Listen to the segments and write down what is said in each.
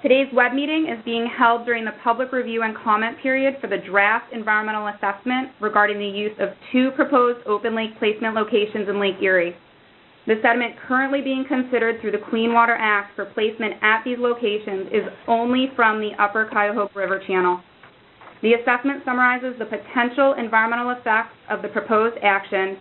Today's web meeting is being held during the public review and comment period for the draft environmental assessment regarding the use of 2 proposed open lake placement locations in Lake Erie. The sediment currently being considered through the Clean Water Act for placement at these locations is only from the Upper Cuyahoga River Channel. The assessment summarizes the potential environmental effects of the proposed action,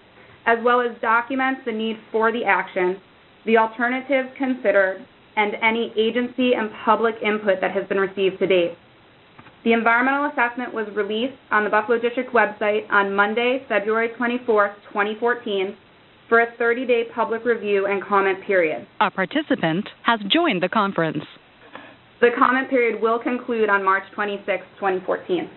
as well as documents the need for the action, the alternatives considered, and any agency and public input that has been received to date. The environmental assessment was released on the Buffalo District website on Monday, February 24, 2014, for a 30-day public review and comment period. A participant has joined the conference. The comment period will conclude on March 26, 2014.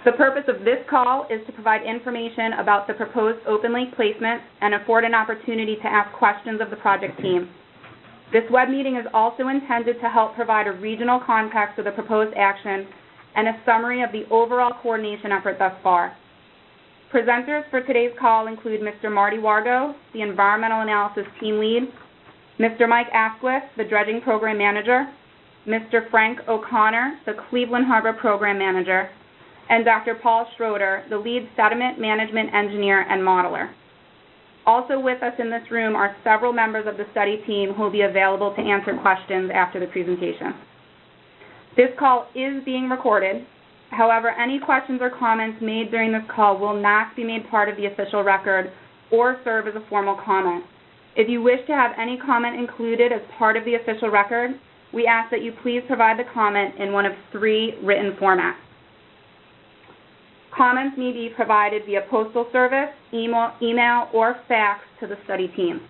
The purpose of this call is to provide information about the proposed open lake placement and afford an opportunity to ask questions of the project team. This web meeting is also intended to help provide a regional context of the proposed action and a summary of the overall coordination effort thus far. Presenters for today's call include Mr. Marty Wargo, the Environmental Analysis Team Lead, Mr. Mike Asquith, the Dredging Program Manager, Mr. Frank O'Connor, the Cleveland Harbor Program Manager, and Dr. Paul Schroeder, the Lead Sediment Management Engineer and Modeler. Also with us in this room are several members of the study team who will be available to answer questions after the presentation. This call is being recorded. However, any questions or comments made during this call will not be made part of the official record or serve as a formal comment. If you wish to have any comment included as part of the official record, we ask that you please provide the comment in one of 3 written formats. Comments may be provided via postal service, email, or fax to the study team.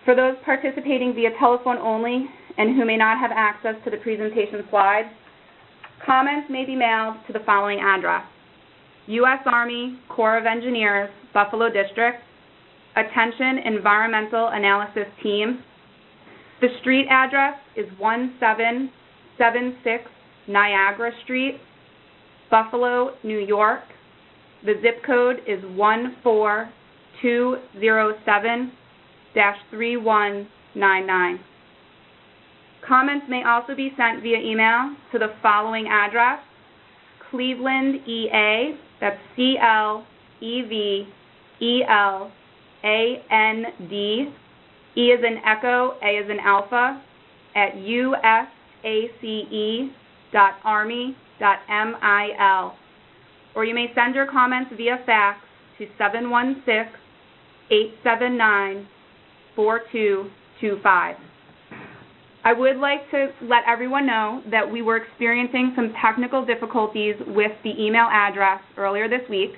For those participating via telephone only and who may not have access to the presentation slides, comments may be mailed to the following address: U.S. Army Corps of Engineers, Buffalo District, Attention Environmental Analysis Team. The street address is 1776 Niagara Street, Buffalo, New York. The zip code is 14207-3199. Comments may also be sent via email to the following address: Cleveland EA, that's CLEVELAND, E as in Echo, A as in Alpha, at usace.army.mil. Or you may send your comments via fax to 716-879-4225. I would like to let everyone know that we were experiencing some technical difficulties with the email address earlier this week.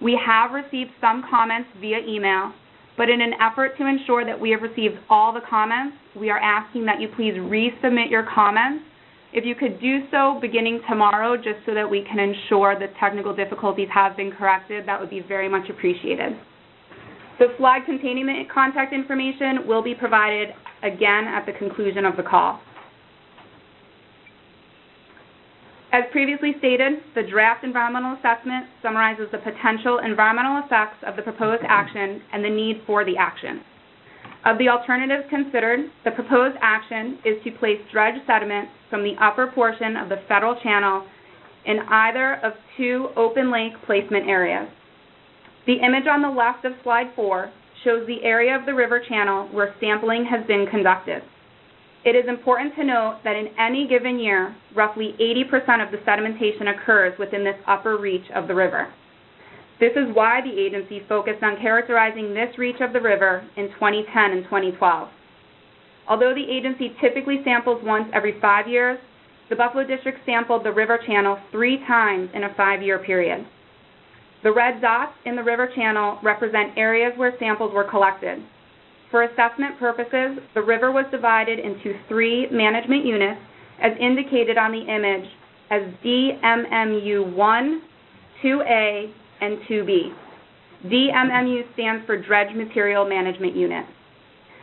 We have received some comments via email, but in an effort to ensure that we have received all the comments, we are asking that you please resubmit your comments. If you could do so beginning tomorrow, just so that we can ensure the technical difficulties have been corrected, that would be very much appreciated. The slide containing the contact information will be provided again at the conclusion of the call. As previously stated, the draft environmental assessment summarizes the potential environmental effects of the proposed action and the need for the action. Of the alternatives considered, the proposed action is to place dredged sediment from the upper portion of the federal channel in either of 2 open lake placement areas. The image on the left of slide 4 shows the area of the river channel where sampling has been conducted. It is important to note that in any given year, roughly 80% of the sedimentation occurs within this upper reach of the river. This is why the agency focused on characterizing this reach of the river in 2010 and 2012. Although the agency typically samples once every 5 years, the Buffalo District sampled the river channel 3 times in a 5-year period. The red dots in the river channel represent areas where samples were collected. For assessment purposes, the river was divided into 3 management units, as indicated on the image as DMMU 1, 2A, and 2B. DMMU stands for Dredged Material Management Unit.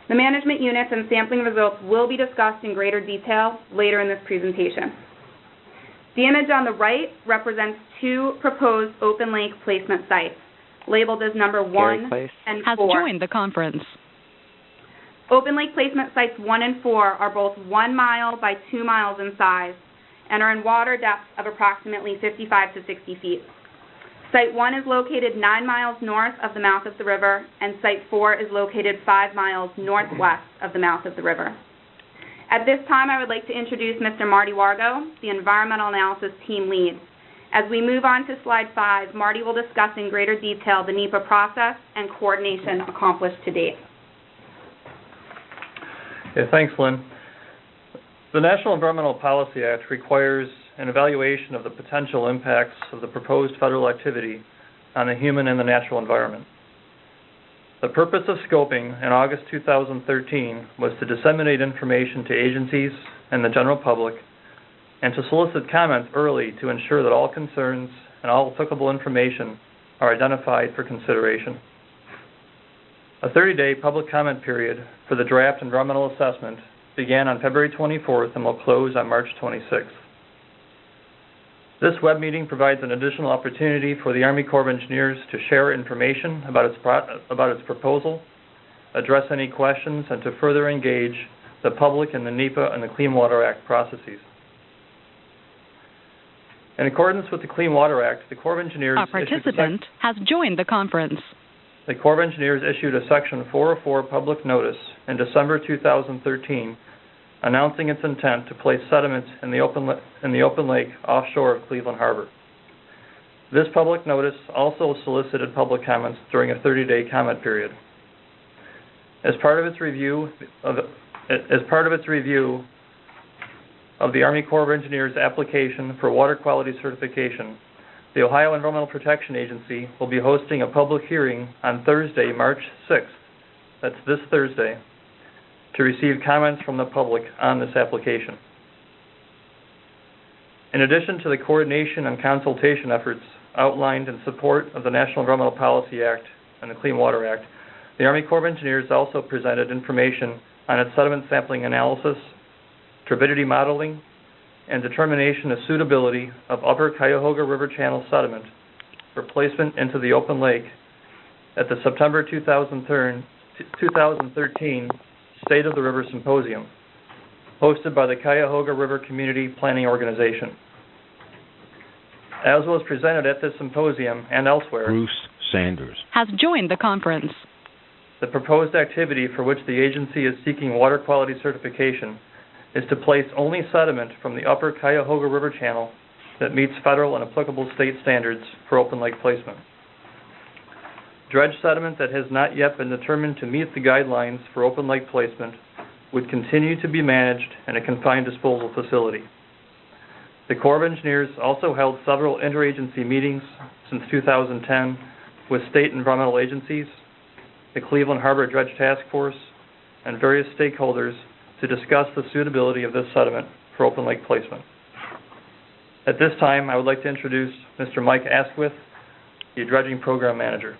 The management units and sampling results will be discussed in greater detail later in this presentation. The image on the right represents 2 proposed open lake placement sites, labeled as number 1 and 4. Has joined the conference. Open lake placement sites 1 and 4 are both 1 mile by 2 miles in size and are in water depths of approximately 55 to 60 feet. Site 1 is located 9 miles north of the mouth of the river, and Site 4 is located 5 miles northwest of the mouth of the river. At this time, I would like to introduce Mr. Marty Wargo, the Environmental Analysis Team Lead. As we move on to Slide 5, Marty will discuss in greater detail the NEPA process and coordination accomplished to date. Okay, thanks, Lynn. The National Environmental Policy Act requires an evaluation of the potential impacts of the proposed federal activity on the human and the natural environment. The purpose of scoping in August 2013 was to disseminate information to agencies and the general public and to solicit comments early to ensure that all concerns and all applicable information are identified for consideration. A 30-day public comment period for the draft environmental assessment began on February 24th and will close on March 26th. This web meeting provides an additional opportunity for the Army Corps of Engineers to share information about its proposal, address any questions, and to further engage the public in the NEPA and the Clean Water Act processes. In accordance with the Clean Water Act, the Corps of Engineers A participant has joined the conference. The Corps of Engineers issued a Section 404 public notice in December 2013 announcing its intent to place sediment in the open lake offshore of Cleveland Harbor. This public notice also solicited public comments during a 30-day comment period. As part of its review of the Army Corps of Engineers application for water quality certification, the Ohio Environmental Protection Agency will be hosting a public hearing on Thursday, March 6th, that's this Thursday, to receive comments from the public on this application. In addition to the coordination and consultation efforts outlined in support of the National Environmental Policy Act and the Clean Water Act, the Army Corps of Engineers also presented information on its sediment sampling analysis, turbidity modeling, and determination of suitability of upper Cuyahoga River Channel sediment for placement into the open lake at the September 2013 State of the River Symposium, hosted by the Cuyahoga River Community Planning Organization. As was presented at this symposium and elsewhere, Bruce Sanders has joined the conference. The proposed activity for which the agency is seeking water quality certification is to place only sediment from the upper Cuyahoga River Channel that meets federal and applicable state standards for open lake placement. Dredged sediment that has not yet been determined to meet the guidelines for open lake placement would continue to be managed in a confined disposal facility. The Corps of Engineers also held several interagency meetings since 2010 with state environmental agencies, the Cleveland Harbor Dredge Task Force, and various stakeholders to discuss the suitability of this sediment for open lake placement. At this time, I would like to introduce Mr. Mike Asquith, the Dredging Program Manager.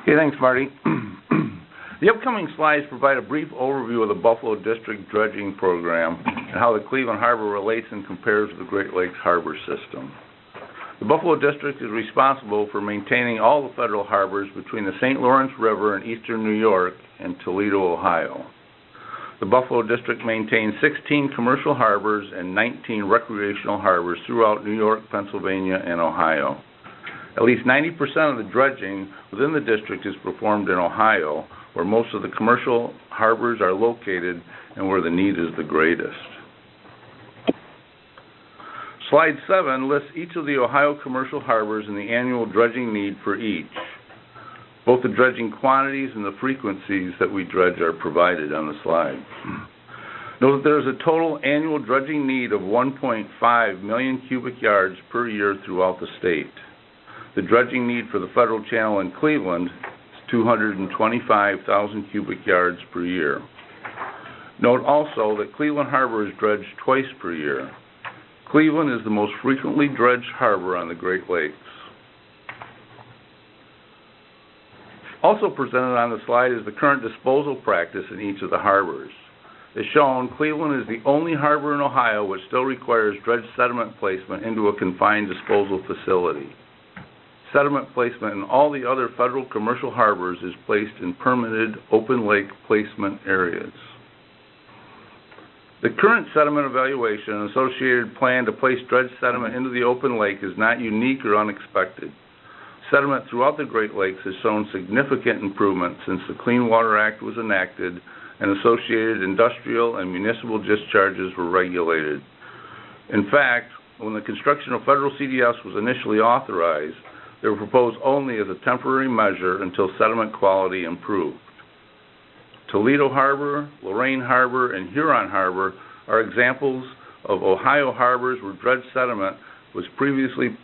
Okay, thanks, Marty. The upcoming slides provide a brief overview of the Buffalo District Dredging Program and how the Cleveland Harbor relates and compares to the Great Lakes Harbor System. The Buffalo District is responsible for maintaining all the federal harbors between the St. Lawrence River in eastern New York and Toledo, Ohio. The Buffalo District maintains 16 commercial harbors and 19 recreational harbors throughout New York, Pennsylvania, and Ohio. At least 90% of the dredging within the district is performed in Ohio, where most of the commercial harbors are located and where the need is the greatest. Slide 7 lists each of the Ohio commercial harbors and the annual dredging need for each. Both the dredging quantities and the frequencies that we dredge are provided on the slide. Note that there is a total annual dredging need of 1.5 million cubic yards per year throughout the state. The dredging need for the federal channel in Cleveland is 225,000 cubic yards per year. Note also that Cleveland Harbor is dredged twice per year. Cleveland is the most frequently dredged harbor on the Great Lakes. Also presented on the slide is the current disposal practice in each of the harbors. As shown, Cleveland is the only harbor in Ohio which still requires dredged sediment placement into a confined disposal facility. Sediment placement in all the other federal commercial harbors is placed in permitted open lake placement areas. The current sediment evaluation and associated plan to place dredged sediment into the open lake is not unique or unexpected. Sediment throughout the Great Lakes has shown significant improvement since the Clean Water Act was enacted and associated industrial and municipal discharges were regulated. In fact, when the construction of federal CDS was initially authorized, they were proposed only as a temporary measure until sediment quality improved. Toledo Harbor, Lorain Harbor, and Huron Harbor are examples of Ohio harbors where dredged sediment was previously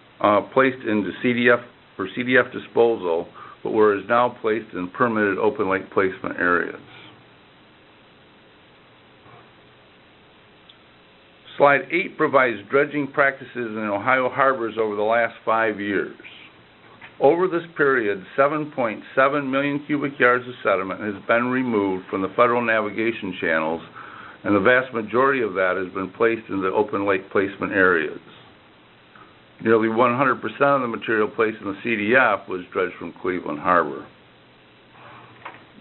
placed into CDF for CDF disposal, but where it is now placed in permitted open lake placement areas. Slide 8 provides dredging practices in Ohio harbors over the last 5 years. Over this period, 7.7 million cubic yards of sediment has been removed from the federal navigation channels, and the vast majority of that has been placed in the open lake placement areas. Nearly 100% of the material placed in the CDF was dredged from Cleveland Harbor.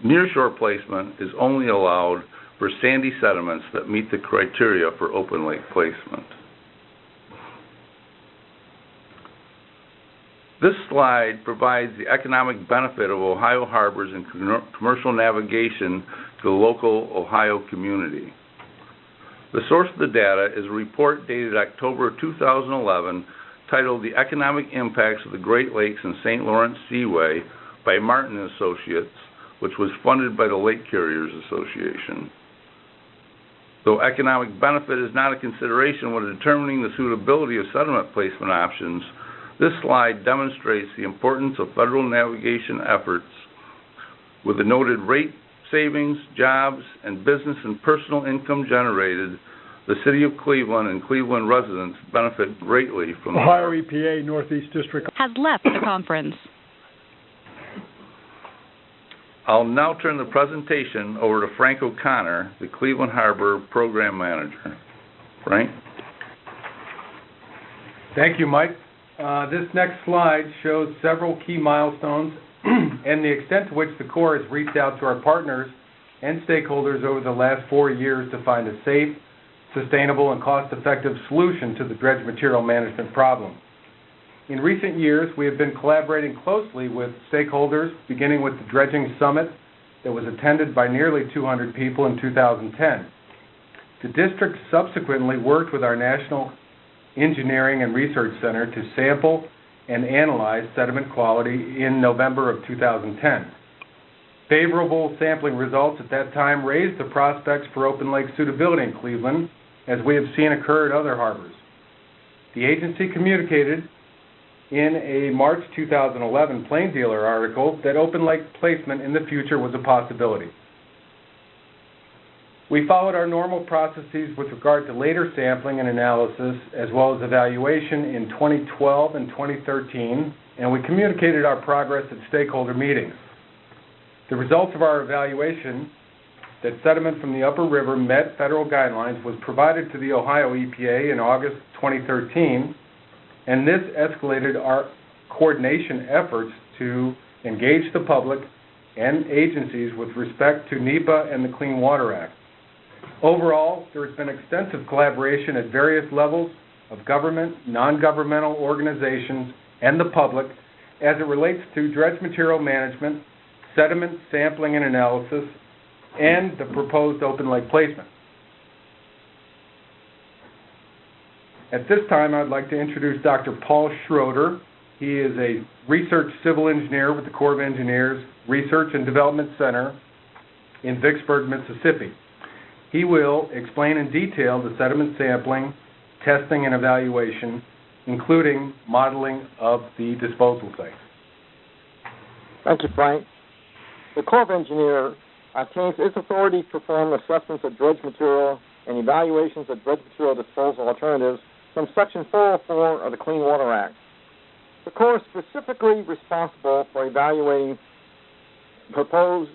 Nearshore placement is only allowed for sandy sediments that meet the criteria for open lake placement. This slide provides the economic benefit of Ohio harbors and commercial navigation to the local Ohio community. The source of the data is a report dated October 2011 titled The Economic Impacts of the Great Lakes and St. Lawrence Seaway by Martin & Associates, which was funded by the Lake Carriers Association. Though economic benefit is not a consideration when determining the suitability of sediment placement options, this slide demonstrates the importance of federal navigation efforts. With the noted rate savings, jobs, and business and personal income generated, the City of Cleveland and Cleveland residents benefit greatly from the Ohio EPA Northeast District has left the conference. I'll now turn the presentation over to Frank O'Connor, the Cleveland Harbor Program Manager. Frank? Thank you, Mike. This next slide shows several key milestones and the extent to which the Corps has reached out to our partners and stakeholders over the last 4 years to find a safe, sustainable, and cost-effective solution to the dredge material management problem. In recent years, we have been collaborating closely with stakeholders, beginning with the Dredging Summit that was attended by nearly 200 people in 2010. The district subsequently worked with our National Engineering and Research Center to sample and analyze sediment quality in November of 2010. Favorable sampling results at that time raised the prospects for open lake suitability in Cleveland, as we have seen occur at other harbors. The agency communicated in a March 2011 Plain Dealer article that open lake placement in the future was a possibility. We followed our normal processes with regard to later sampling and analysis, as well as evaluation in 2012 and 2013, and we communicated our progress at stakeholder meetings. The results of our evaluation that sediment from the upper river met federal guidelines was provided to the Ohio EPA in August 2013, and this escalated our coordination efforts to engage the public and agencies with respect to NEPA and the Clean Water Act. Overall, there has been extensive collaboration at various levels of government, non-governmental organizations, and the public as it relates to dredge material management, sediment sampling and analysis, and the proposed open lake placement. At this time, I'd like to introduce Dr. Paul Schroeder. He is a research civil engineer with the Corps of Engineers Research and Development Center in Vicksburg, Mississippi. He will explain in detail the sediment sampling, testing, and evaluation, including modeling of the disposal site. Thank you, Frank. The Corps of Engineers obtains its authority to perform assessments of dredge material and evaluations of dredge material disposal alternatives from Section 404 of the Clean Water Act. The Corps is specifically responsible for evaluating proposed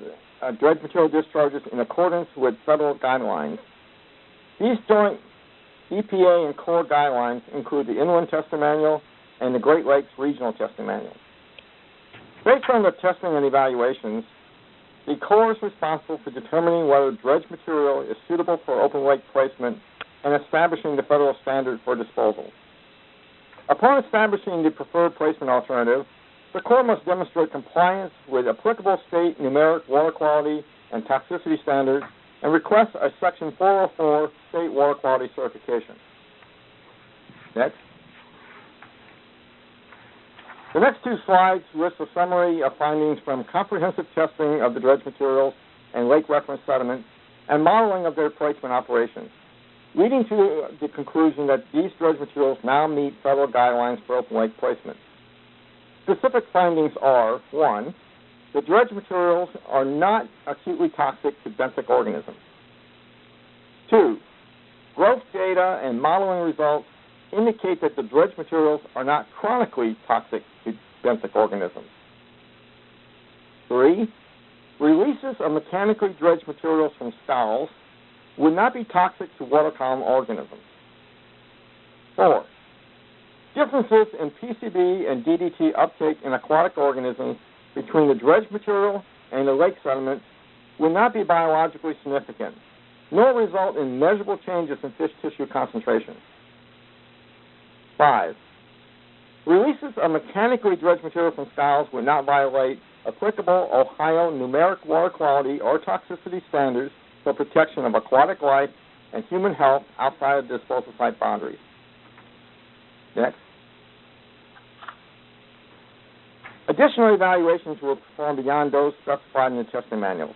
dredge material discharges in accordance with federal guidelines. These joint EPA and Corps guidelines include the Inland Testing Manual and the Great Lakes Regional Testing Manual. Based on the testing and evaluations, the Corps is responsible for determining whether dredged material is suitable for open lake placement and establishing the federal standard for disposal. Upon establishing the preferred placement alternative, the Corps must demonstrate compliance with applicable state numeric water quality and toxicity standards and request a Section 404 state water quality certification. Next. The next two slides list a summary of findings from comprehensive testing of the dredged materials and lake reference sediments and modeling of their placement operations, leading to the conclusion that these dredged materials now meet federal guidelines for open lake placement. Specific findings are, 1, the dredged materials are not acutely toxic to benthic organisms. 2, growth data and modeling results indicate that the dredged materials are not chronically toxic to benthic organisms. 3, releases of mechanically dredged materials from scows would not be toxic to water column organisms. 4, differences in PCB and DDT uptake in aquatic organisms between the dredged material and the lake sediments would not be biologically significant, nor result in measurable changes in fish tissue concentration. 5, releases of mechanically dredged material from scows would not violate applicable Ohio numeric water quality or toxicity standards for protection of aquatic life and human health outside of the disposal site boundaries. Next. Additional evaluations were performed beyond those specified in the testing manuals.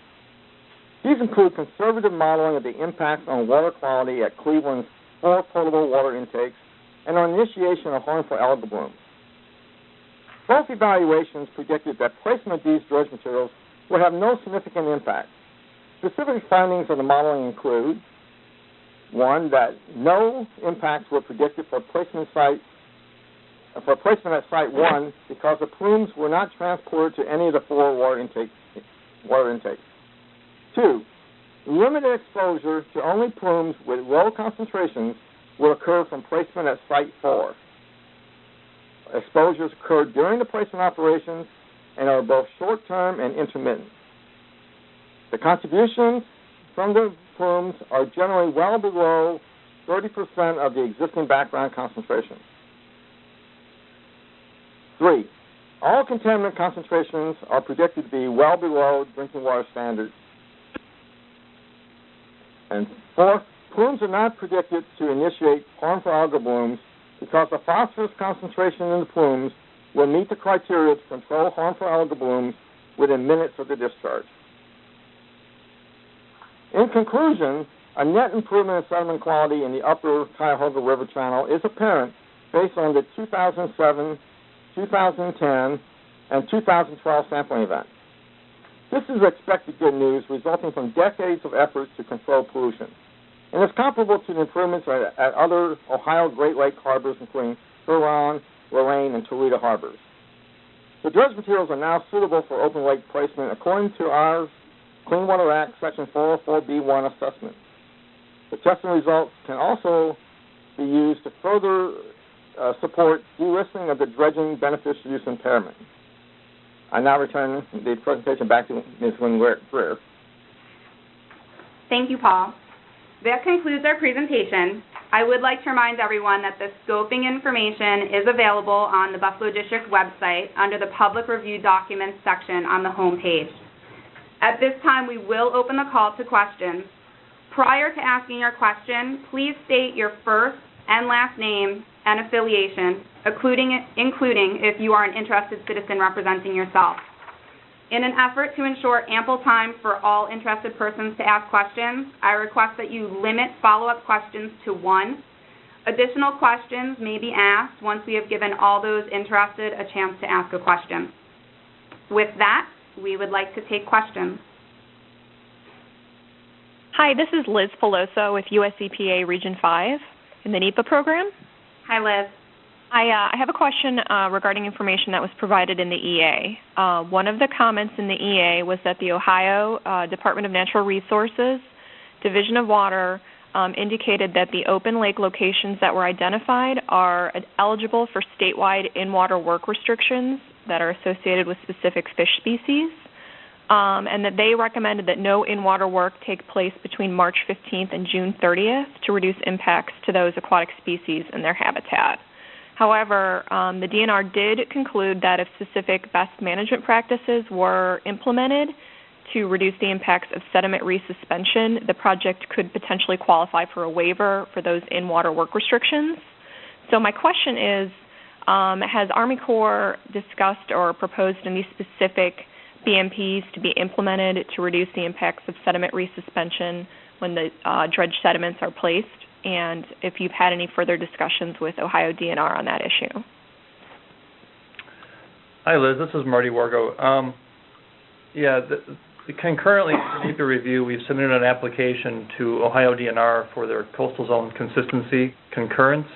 These include conservative modeling of the impact on water quality at Cleveland's 4 potable water intakes and on initiation of harmful algal blooms. Both evaluations predicted that placement of these dredged materials would have no significant impact. Specific findings of the modeling include, 1, that no impacts were predicted for placement at Site 1 because the plumes were not transported to any of the 4 water intakes. 2, limited exposure to only plumes with low concentrations will occur from placement at Site 4. Exposures occurred during the placement operations and are both short-term and intermittent. The contributions from the plumes are generally well below 30% of the existing background concentration. 3, all contaminant concentrations are predicted to be well below drinking water standards. And 4, plumes are not predicted to initiate harmful algal blooms because the phosphorus concentration in the plumes will meet the criteria to control harmful algal blooms within minutes of the discharge. In conclusion, a net improvement in sediment quality in the upper Cuyahoga River channel is apparent based on the 2007, 2010, and 2012 sampling events. This is expected good news resulting from decades of efforts to control pollution, and is comparable to the improvements at other Ohio Great Lake harbors, including Huron, Lorraine, and Toledo harbors. The dredged materials are now suitable for open lake placement according to our Clean Water Act Section 404B1 assessment. The testing results can also be used to further support delisting of the dredging beneficial use impairment. I now return the presentation back to Ms. Lynn Greer. Thank you, Paul. That concludes our presentation. I would like to remind everyone that the scoping information is available on the Buffalo District website under the Public Review Documents section on the home page. At this time, we will open the call to questions. Prior to asking your question, please state your first and last name and affiliation, including if you are an interested citizen representing yourself. In an effort to ensure ample time for all interested persons to ask questions, I request that you limit follow-up questions to 1. Additional questions may be asked once we have given all those interested a chance to ask a question. With that, we would like to take questions. Hi, this is Liz Peloso with US EPA Region 5 in the NEPA program. Hi, Liz. I have a question regarding information that was provided in the EA. One of the comments in the EA was that the Ohio Department of Natural Resources Division of Water indicated that the open lake locations that were identified are eligible for statewide in-water work restrictions that are associated with specific fish species, and that they recommended that no in-water work take place between March 15th and June 30th to reduce impacts to those aquatic species and their habitat. However, the DNR did conclude that if specific best management practices were implemented to reduce the impacts of sediment resuspension, the project could potentially qualify for a waiver for those in-water work restrictions. So my question is, has Army Corps discussed or proposed any specific BMPs to be implemented to reduce the impacts of sediment resuspension when the dredged sediments are placed? And if you've had any further discussions with Ohio DNR on that issue. Hi, Liz. This is Marty Wargo. Concurrently in the review, we've submitted an application to Ohio DNR for their coastal zone consistency concurrence.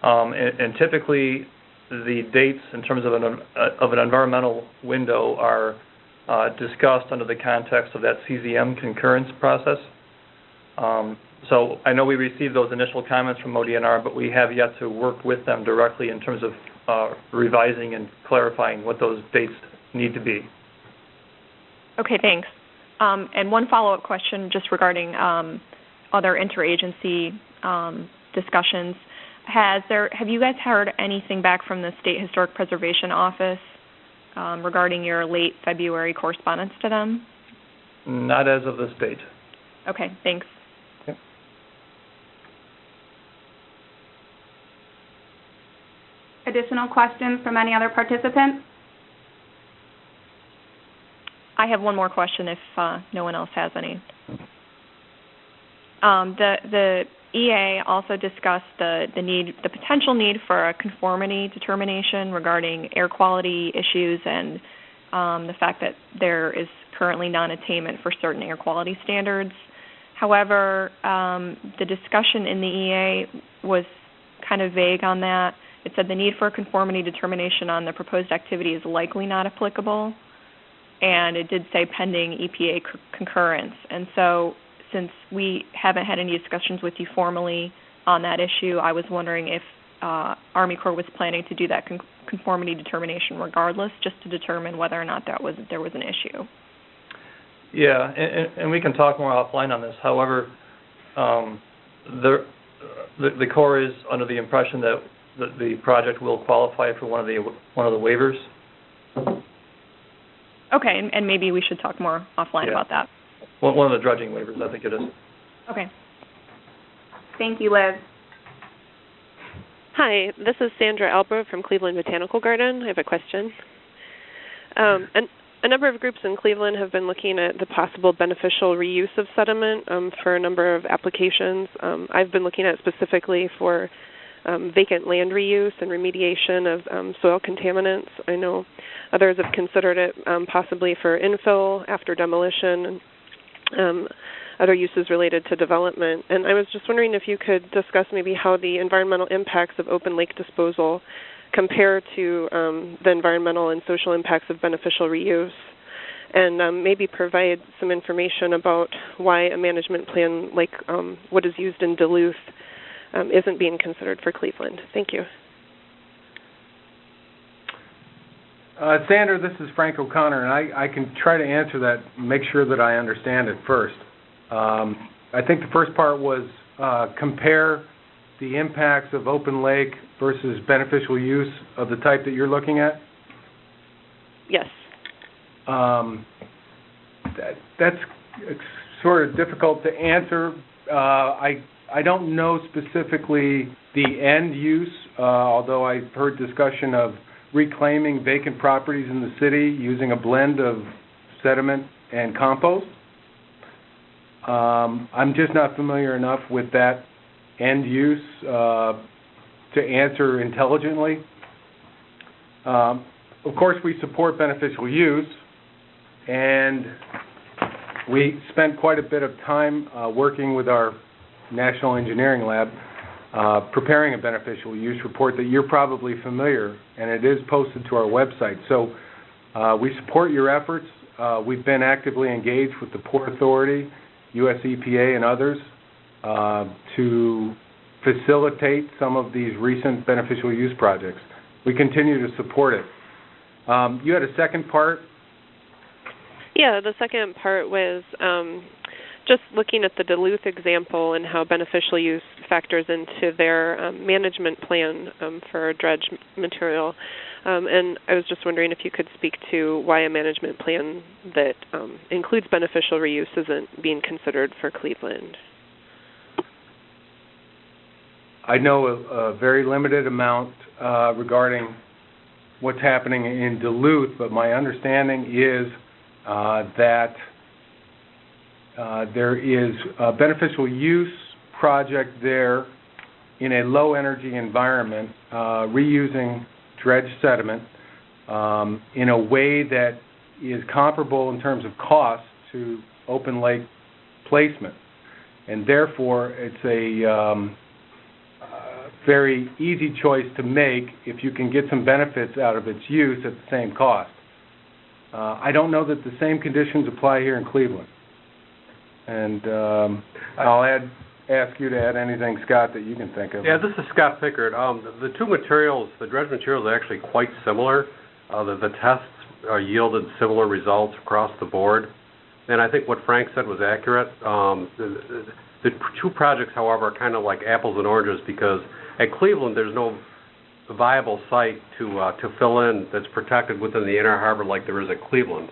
And typically, the dates in terms of an environmental window are discussed under the context of that CZM concurrence process. So I know we received those initial comments from ODNR, but we have yet to work with them directly in terms of revising and clarifying what those dates need to be. Okay, thanks. And one follow-up question just regarding other interagency discussions. Have you guys heard anything back from the State Historic Preservation Office regarding your late February correspondence to them? Not as of this date. Okay, thanks. Okay. Additional questions from any other participants? I have one more question if no one else has any. The EA also discussed the potential need for a conformity determination regarding air quality issues and the fact that there is currently non-attainment for certain air quality standards. However, the discussion in the EA was kind of vague on that. It said the need for a conformity determination on the proposed activity is likely not applicable, and it did say pending EPA concurrence. And so since we haven't had any discussions with you formally on that issue, I was wondering if Army Corps was planning to do that conformity determination regardless, just to determine whether or not there was an issue. Yeah, and we can talk more offline on this. However, the Corps is under the impression that the project will qualify for one of the waivers. Okay, and maybe we should talk more offline about that. One of the dredging waivers, I think it is. Okay. Thank you, Liz. Hi, this is Sandra Albert from Cleveland Botanical Garden. I have a question. A number of groups in Cleveland have been looking at the possible beneficial reuse of sediment for a number of applications. I've been looking at specifically for vacant land reuse and remediation of soil contaminants. I know others have considered it possibly for infill after demolition and other uses related to development. And I was just wondering if you could discuss maybe how the environmental impacts of open lake disposal compare to the environmental and social impacts of beneficial reuse, and maybe provide some information about why a management plan like what is used in Duluth isn't being considered for Cleveland. Thank you. Sandra, this is Frank O'Connor, and I can try to answer that, make sure that I understand it first. I think the first part was compare the impacts of open lake versus beneficial use of the type that you're looking at? Yes. That's sort of difficult to answer. I don't know specifically the end use, although I've heard discussion of reclaiming vacant properties in the city using a blend of sediment and compost. I'm just not familiar enough with that end use to answer intelligently. Of course, we support beneficial use, and we spent quite a bit of time working with our National Engineering Lab preparing a beneficial use report that you're probably familiar, and it is posted to our website. So we support your efforts. We've been actively engaged with the Port Authority, US EPA, and others to facilitate some of these recent beneficial use projects. We continue to support it. You had a second part? Yeah, the second part was just looking at the Duluth example and how beneficial use factors into their management plan for dredge material. And I was just wondering if you could speak to why a management plan that includes beneficial reuse isn't being considered for Cleveland. I know a very limited amount regarding what's happening in Duluth, but my understanding is that there is a beneficial use project there in a low-energy environment, reusing dredged sediment in a way that is comparable in terms of cost to open lake placement. And therefore, it's a very easy choice to make if you can get some benefits out of its use at the same cost. I don't know that the same conditions apply here in Cleveland. And I'll ask you to add anything, Scott, that you can think of. Yeah, this is Scott Pickard. The two materials, the dredge materials, are actually quite similar. The tests yielded similar results across the board. And I think what Frank said was accurate. The two projects, however, are kind of like apples and oranges because at Cleveland there's no viable site to fill in that's protected within the inner harbor like there is at Cleveland.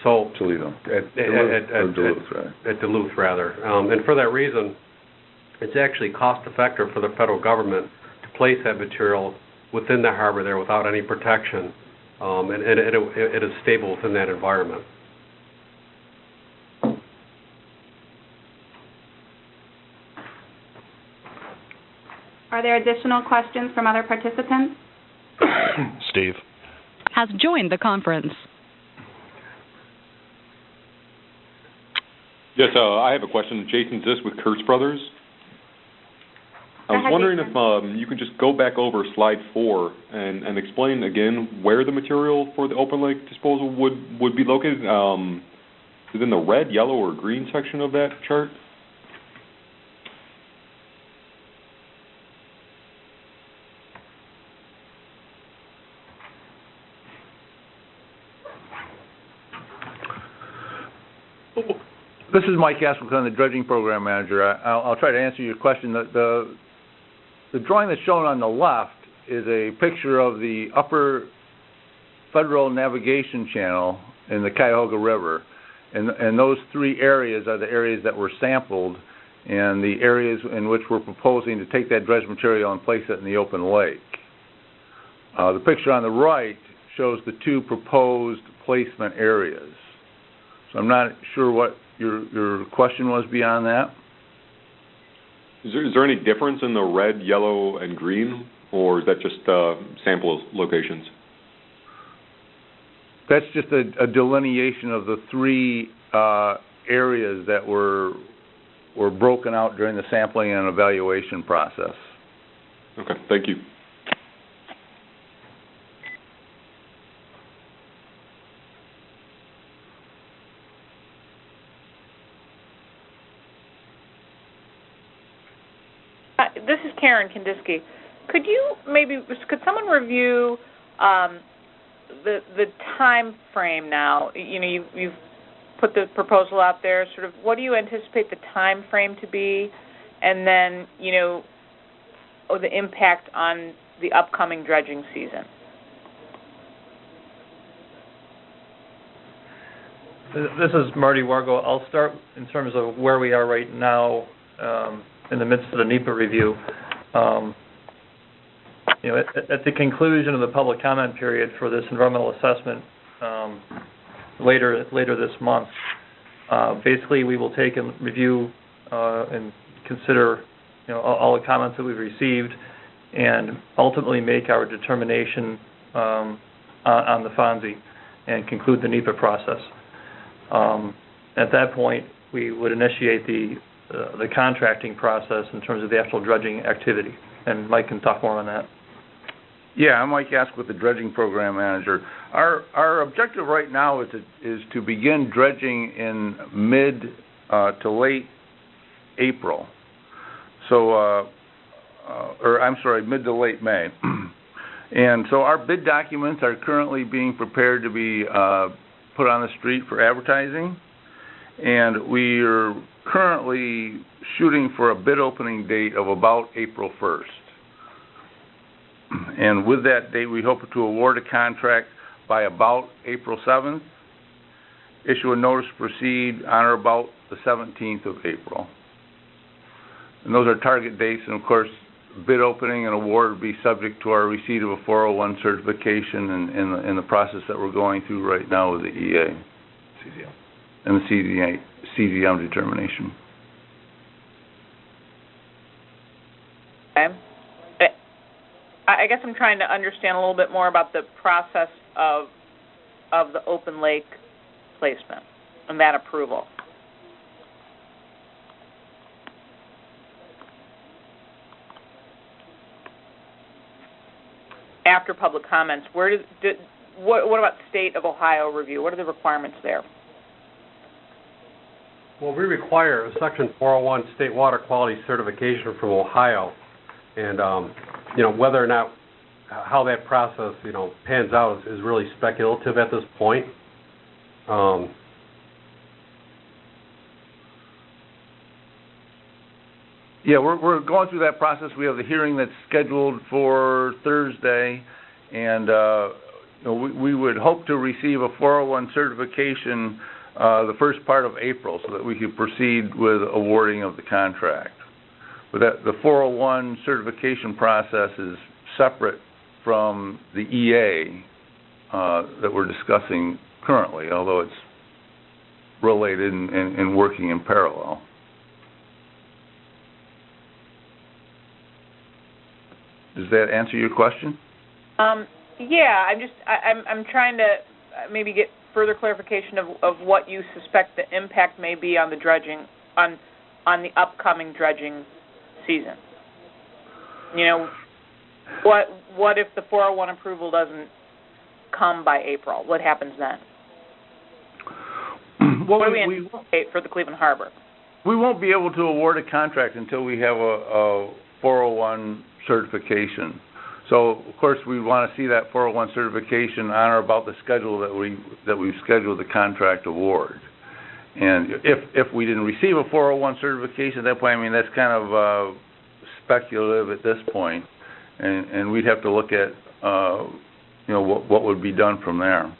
So Toledo. Duluth, right. At Duluth, rather. And for that reason, it's actually cost-effective for the federal government to place that material within the harbor there without any protection, and it is stable within that environment. Are there additional questions from other participants? Steve has joined the conference. Yes, I have a question. Jason Zisk with Kurtz Brothers. I was wondering if you could just go back over slide 4 and explain again where the material for the open lake disposal would be located. Is it in the red, yellow, or green section of that chart? This is Mike Askelton, the Dredging Program Manager. I'll try to answer your question. The drawing that's shown on the left is a picture of the upper Federal Navigation Channel in the Cuyahoga River. And those three areas are the areas that were sampled and the areas in which we're proposing to take that dredge material and place it in the open lake. The picture on the right shows the two proposed placement areas. So I'm not sure what your question was beyond that. Is there any difference in the red, yellow, and green, or is that just sample locations? That's just a delineation of the three areas that were broken out during the sampling and evaluation process. Okay, thank you. This is Karen Kandinsky. Could someone review the time frame now? You know, you've put the proposal out there. Sort of, what do you anticipate the time frame to be, and then the impact on the upcoming dredging season? This is Marty Wargo. I'll start in terms of where we are right now. In the midst of the NEPA review. At the conclusion of the public comment period for this environmental assessment later this month, basically we will take and review and consider all the comments that we've received and ultimately make our determination on the FONSI and conclude the NEPA process. At that point, we would initiate the contracting process in terms of the actual dredging activity. And Mike can talk more on that. Yeah, I'm Mike Ask with the Dredging Program Manager. Our objective right now is to begin dredging in mid to late April. So, mid to late May. And so our bid documents are currently being prepared to be put on the street for advertising. And we are currently shooting for a bid opening date of about April 1st. And with that date, we hope to award a contract by about April 7th, issue a notice to proceed on or about the 17th of April. And those are target dates, and of course, bid opening and award would be subject to our receipt of a 401 certification in the process that we're going through right now with the EA. CZM. And the CZM determination. Okay. I guess I'm trying to understand a little bit more about the process of the open lake placement and that approval. After public comments, what about state of Ohio review? What are the requirements there? Well, we require a Section 401 state water quality certification from Ohio, and whether or not how that process pans out is really speculative at this point. Yeah, we're going through that process. We have the hearing that's scheduled for Thursday, and we would hope to receive a 401 certification the first part of April so that we could proceed with awarding of the contract. But the 401 certification process is separate from the EA that we're discussing currently, although it's related and working in parallel. Does that answer your question? Yeah, I'm trying to maybe get further clarification of what you suspect the impact may be on the dredging, on the upcoming dredging season. What if the 401 approval doesn't come by April? What happens then? Well, what do we anticipate for the Cleveland Harbor? We won't be able to award a contract until we have a 401 certification. So, of course, we want to see that 401 certification on or about the schedule that we've scheduled the contract award. And if we didn't receive a 401 certification at that point, I mean, that's kind of speculative at this point, and we'd have to look at what would be done from there.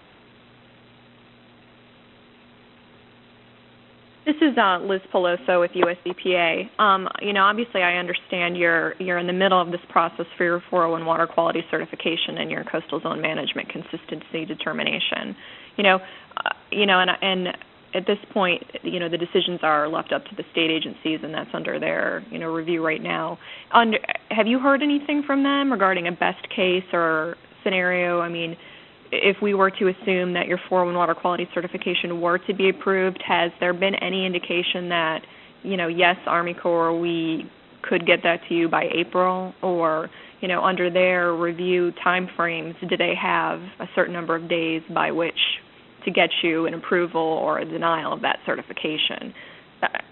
This is Liz Peloso with USEPA. Obviously I understand you're in the middle of this process for your 401 water quality certification and your coastal zone management consistency determination. And at this point, the decisions are left up to the state agencies, and that's under their, review right now. Have you heard anything from them regarding a best case or scenario? I mean, if we were to assume that your 401 water quality certification were to be approved, has there been any indication that, yes, Army Corps, we could get that to you by April, or, under their review time frames, do they have a certain number of days by which to get you an approval or a denial of that certification?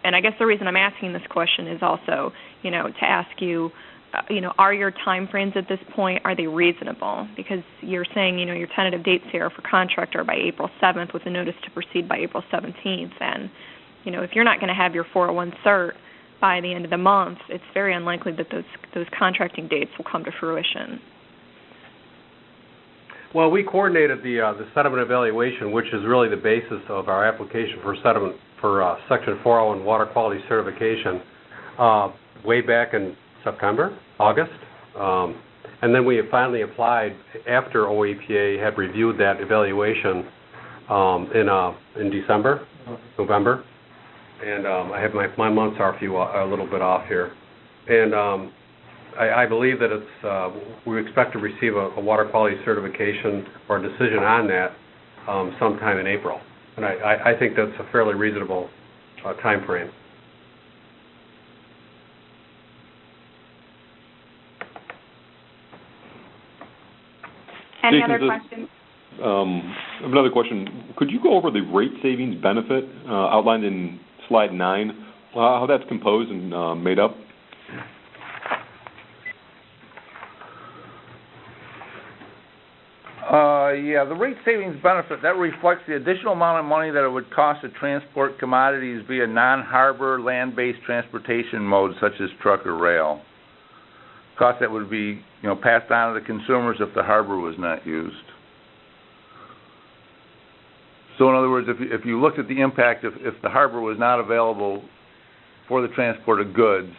And I guess the reason I'm asking this question is also, to ask you, are your time frames at this point, are they reasonable? Because you're saying, your tentative dates here for contract are by April 7th with a notice to proceed by April 17th. And, if you're not going to have your 401 cert by the end of the month, it's very unlikely that those contracting dates will come to fruition. Well, we coordinated the sediment evaluation, which is really the basis of our application for sediment for Section 401 water quality certification, way back in September, August, and then we have finally applied after OEPA had reviewed that evaluation in December, November, and I have my months are a little bit off here, and I believe that we expect to receive a water quality certification or a decision on that sometime in April, and I think that's a fairly reasonable time frame. Any Jason, other questions? Another question. Could you go over the rate savings benefit outlined in slide 9, how that's composed and made up? Yeah, the rate savings benefit, that reflects the additional amount of money that it would cost to transport commodities via non-harbor, land-based transportation modes such as truck or rail. Cost that would be, passed on to the consumers if the harbor was not used. So in other words, if you looked at the impact, if the harbor was not available for the transport of goods,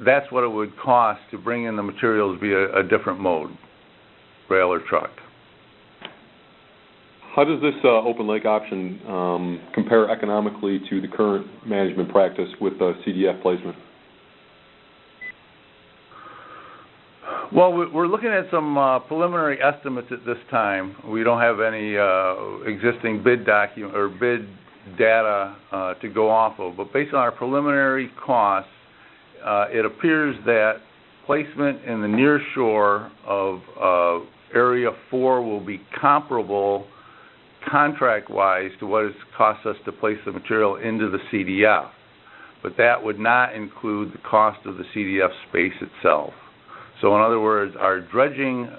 that's what it would cost to bring in the materials via a different mode, rail or truck. How does this open lake option compare economically to the current management practice with CDF placement? Well, we're looking at some preliminary estimates at this time. We don't have any existing bid document or bid data to go off of, but based on our preliminary costs, it appears that placement in the near shore of Area 4 will be comparable contract-wise to what it costs us to place the material into the CDF, but that would not include the cost of the CDF space itself. So in other words, our dredging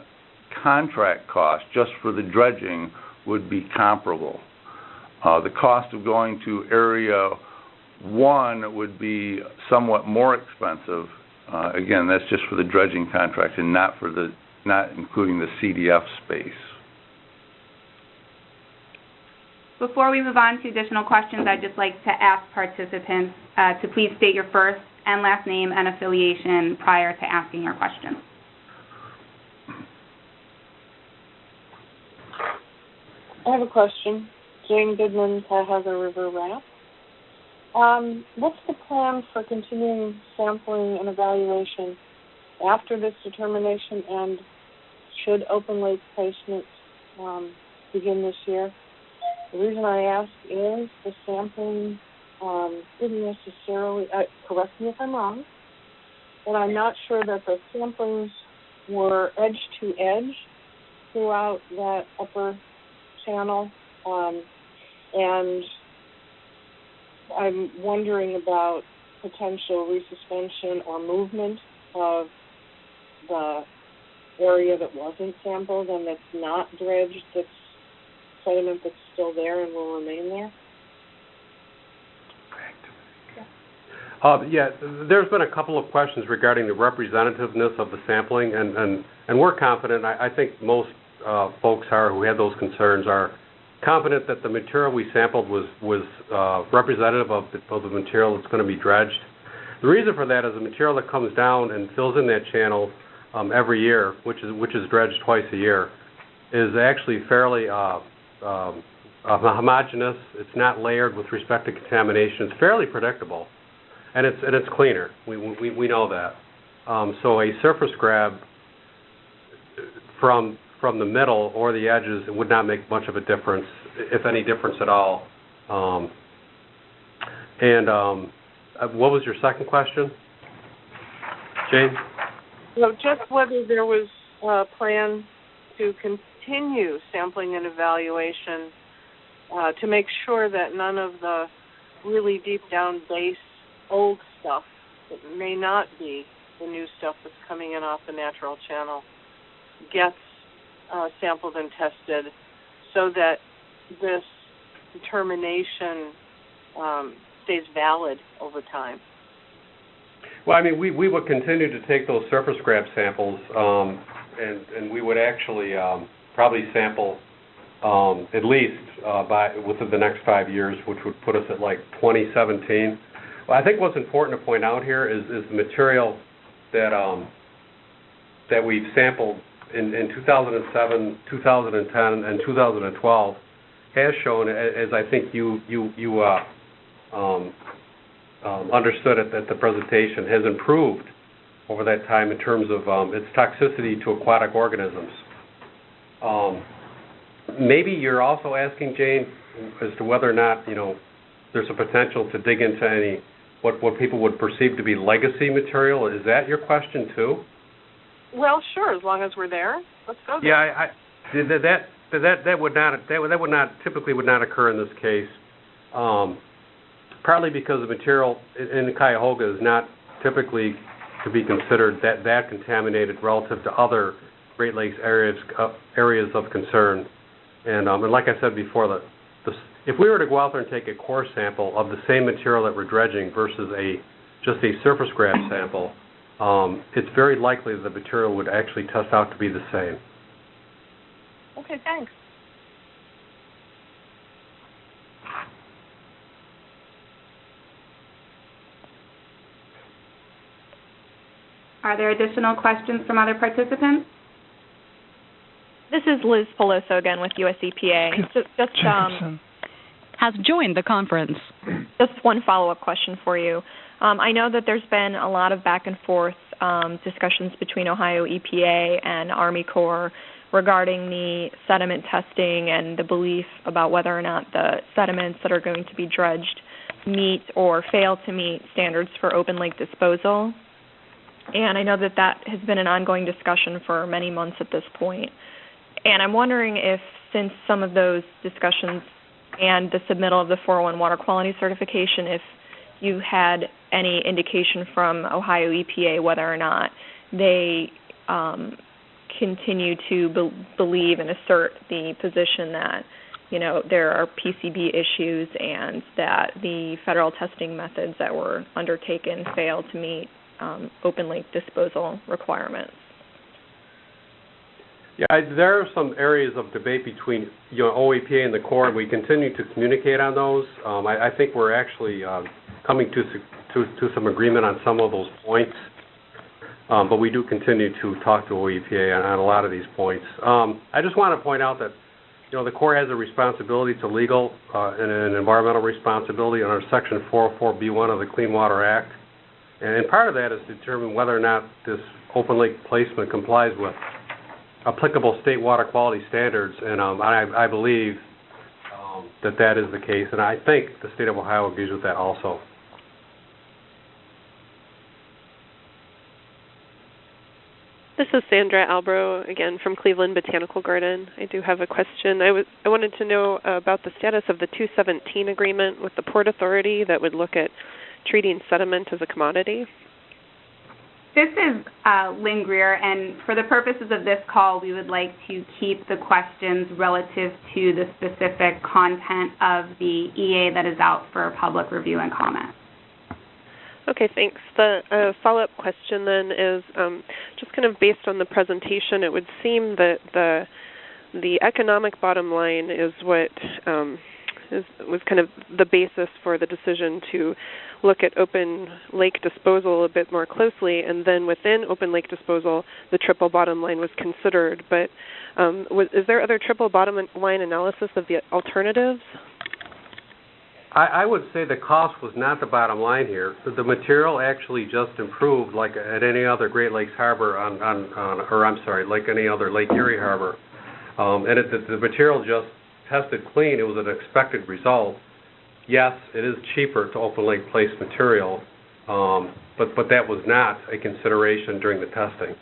contract cost just for the dredging would be comparable. The cost of going to Area 1 would be somewhat more expensive. Again, that's just for the dredging contract and not including the CDF space. Before we move on to additional questions, I'd just like to ask participants to please state your first and last name and affiliation prior to asking your question. I have a question. Jane Goodman, Cuyahoga River Raft. What's the plan for continuing sampling and evaluation after this determination, and should open lake placement begin this year? The reason I ask is the sampling didn't necessarily, correct me if I'm wrong, but I'm not sure that the samplings were edge to edge throughout that upper channel, and I'm wondering about potential resuspension or movement of the area that wasn't sampled and that's not dredged, that's sediment that's still there and will remain there? Yeah, there's been a couple of questions regarding the representativeness of the sampling, and we're confident. I think most folks who had those concerns are confident that the material we sampled was representative of the material that's going to be dredged. The reason for that is the material that comes down and fills in that channel every year, which is dredged twice a year, is actually fairly homogeneous. It's not layered with respect to contamination. It's fairly predictable, and it's cleaner. We know that. So a surface grab from the middle or the edges, it would not make much of a difference, if any difference at all. What was your second question, Jane? So just whether there was a plan to continue sampling and evaluation to make sure that none of the really deep down base old stuff that may not be the new stuff that's coming in off the natural channel gets sampled and tested, so that this determination stays valid over time. Well, I mean, we would continue to take those surface grab samples, and we would actually probably sample at least within the next 5 years, which would put us at like 2017. Well, I think what's important to point out here is the material that we've sampled in 2007, 2010, and 2012 has shown, as I think you understood at the presentation, has improved over that time in terms of its toxicity to aquatic organisms. Maybe you're also asking, Jane, as to whether or not there's a potential to dig into any what people would perceive to be legacy material. Is that your question too? Well, sure, as long as we're there. Let's go there. Yeah, that would not typically occur in this case. Partly because the material in Cuyahoga is not typically to be considered that contaminated relative to other Great Lakes areas of concern. And like I said before, if we were to go out there and take a core sample of the same material that we're dredging versus just a surface grab sample, it's very likely that the material would actually test out to be the same. Okay, thanks. Are there additional questions from other participants? This is Liz Peloso again with US EPA. Just has joined the conference. Just one follow-up question for you. I know that there's been a lot of back and forth discussions between Ohio EPA and Army Corps regarding the sediment testing and the belief about whether or not the sediments that are going to be dredged meet or fail to meet standards for open lake disposal. And I know that has been an ongoing discussion for many months at this point. And I'm wondering if, since some of those discussions and the submittal of the 401 water quality certification, if you had any indication from Ohio EPA whether or not they continue to believe and assert the position that, there are PCB issues and that the federal testing methods that were undertaken fail to meet open lake disposal requirements. Yeah, there are some areas of debate between OEPA and the Corps, and we continue to communicate on those. I think we're actually coming to some agreement on some of those points, but we do continue to talk to OEPA on a lot of these points. I just want to point out that the Corps has a responsibility to legal and an environmental responsibility under Section 404B1 of the Clean Water Act. And part of that is to determine whether or not this open lake placement complies with applicable state water quality standards. And I believe that is the case. And I think the state of Ohio agrees with that also. This is Sandra Albro again from Cleveland Botanical Garden. I do have a question. I wanted to know about the status of the 217 agreement with the Port Authority that would look at treating sediment as a commodity. This is Lynn Greer, and for the purposes of this call, we would like to keep the questions relative to the specific content of the EA that is out for public review and comment. Okay, thanks. The follow-up question then is just kind of based on the presentation, it would seem that the economic bottom line is what was kind of the basis for the decision to look at open lake disposal a bit more closely, and then within open lake disposal, the triple bottom line was considered. But is there other triple bottom line analysis of the alternatives? I would say the cost was not the bottom line here. The material actually just improved like at any other Great Lakes harbor like any other Lake Erie harbor. And the material just tested clean. It was an expected result. Yes, it is cheaper to open lake place material, but that was not a consideration during the testing.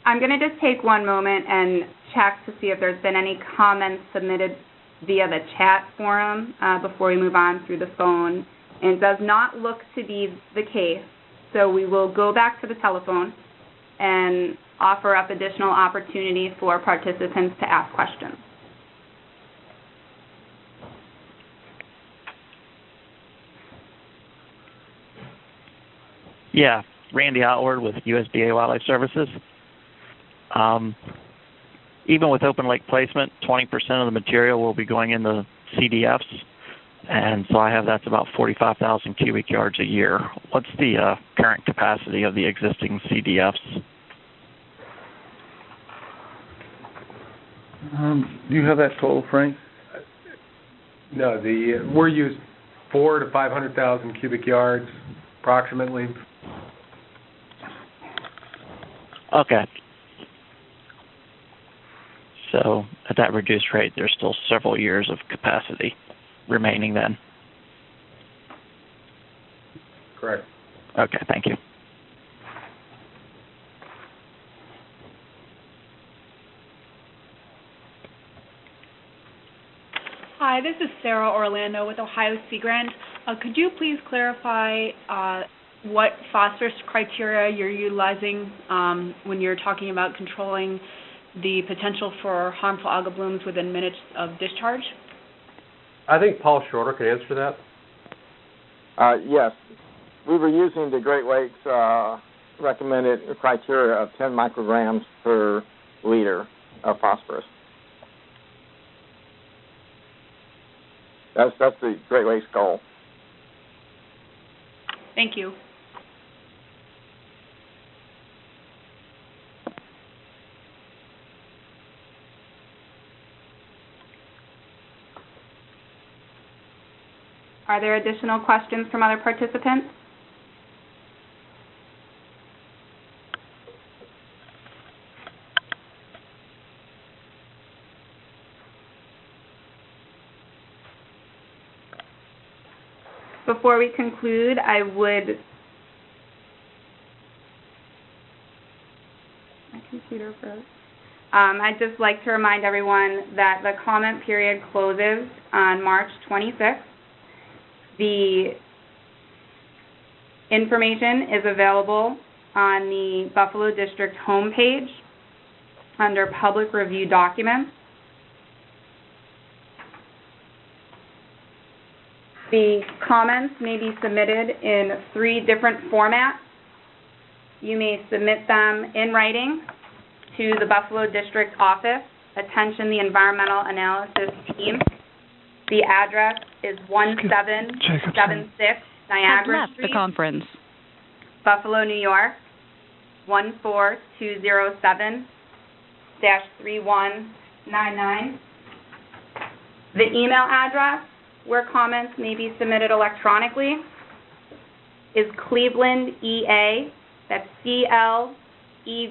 I'm going to just take one moment and check to see if there's been any comments submitted via the chat forum before we move on through the phone. And it does not look to be the case, so we will go back to the telephone and offer up additional opportunity for participants to ask questions. Yeah, Randy Outward with USDA Wildlife Services. Even with open lake placement, 20% of the material will be going into CDFs, and so I have that's about 45,000 cubic yards a year. What's the current capacity of the existing CDFs? Do you have that total, Frank? No, we're used 400,000 to 500,000 cubic yards, approximately. Okay. So at that reduced rate, there's still several years of capacity remaining then? Correct. Okay, thank you. Hi, this is Sarah Orlando with Ohio Sea Grant. Could you please clarify what phosphorus criteria you're utilizing when you're talking about controlling the potential for harmful algal blooms within minutes of discharge? I think Paul Schroeder can answer that. Yes. We were using the Great Lakes recommended criteria of 10 micrograms per liter of phosphorus. That's the Great Lakes goal. Thank you. Are there additional questions from other participants? Before we conclude, my computer froze. I'd just like to remind everyone that the comment period closes on March 26th. The information is available on the Buffalo District homepage under Public Review Documents. The comments may be submitted in 3 different formats. You may submit them in writing to the Buffalo District office. Attention, the Environmental Analysis Team. The address is 1776 Niagara Has left Street, the conference. Buffalo, New York, 14207-3199. The email address where comments may be submitted electronically is Cleveland EA, that's CLEVELAND, E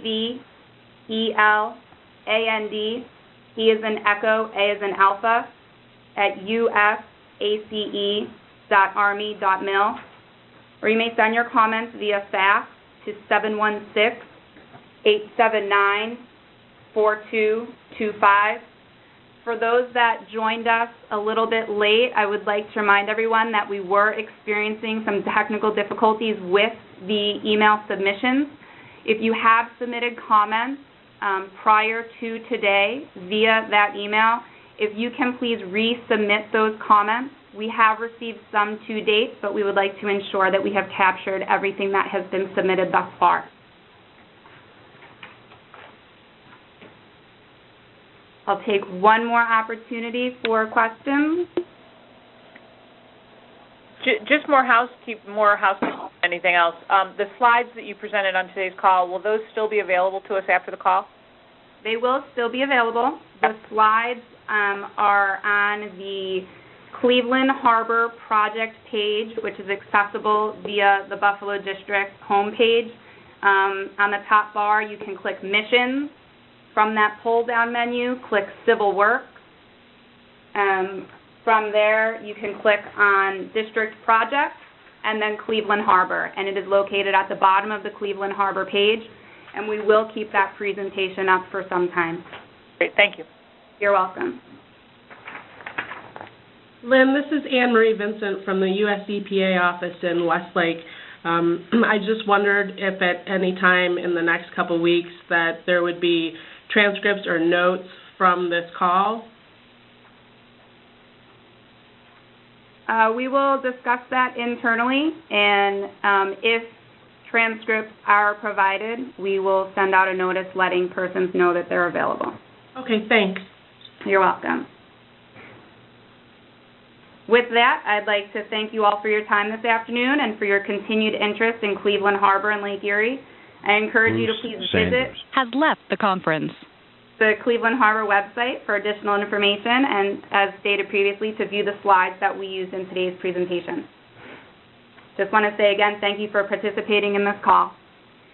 is in Echo, A is in Alpha, at usace.army.mil, or you may send your comments via fax to 716-879-4225. For those that joined us a little bit late, I would like to remind everyone that we were experiencing some technical difficulties with the email submissions. If you have submitted comments prior to today via that email, if you can please resubmit those comments. We have received some to date, but we would like to ensure that we have captured everything that has been submitted thus far. I'll take one more opportunity for questions. Just more housekeeping, anything else. The slides that you presented on today's call, will those still be available to us after the call? They will still be available. The slides are on the Cleveland Harbor project page, which is accessible via the Buffalo District homepage. On the top bar, you can click Missions. From that pull-down menu, click Civil Works. From there, you can click on District Projects and then Cleveland Harbor, and it is located at the bottom of the Cleveland Harbor page, and we will keep that presentation up for some time. Great, thank you. You're welcome. Lynn, this is Anne Marie Vincent from the U.S. EPA office in Westlake. I just wondered if at any time in the next couple weeks that there would be transcripts or notes from this call. We will discuss that internally, and if transcripts are provided, we will send out a notice letting persons know that they're available. Okay, thanks. You're welcome. With that, I'd like to thank you all for your time this afternoon and for your continued interest in Cleveland Harbor and Lake Erie. I encourage you to please visit has left the conference. The Cleveland Harbor website for additional information and, as stated previously, to view the slides that we used in today's presentation. Just want to say again, thank you for participating in this call.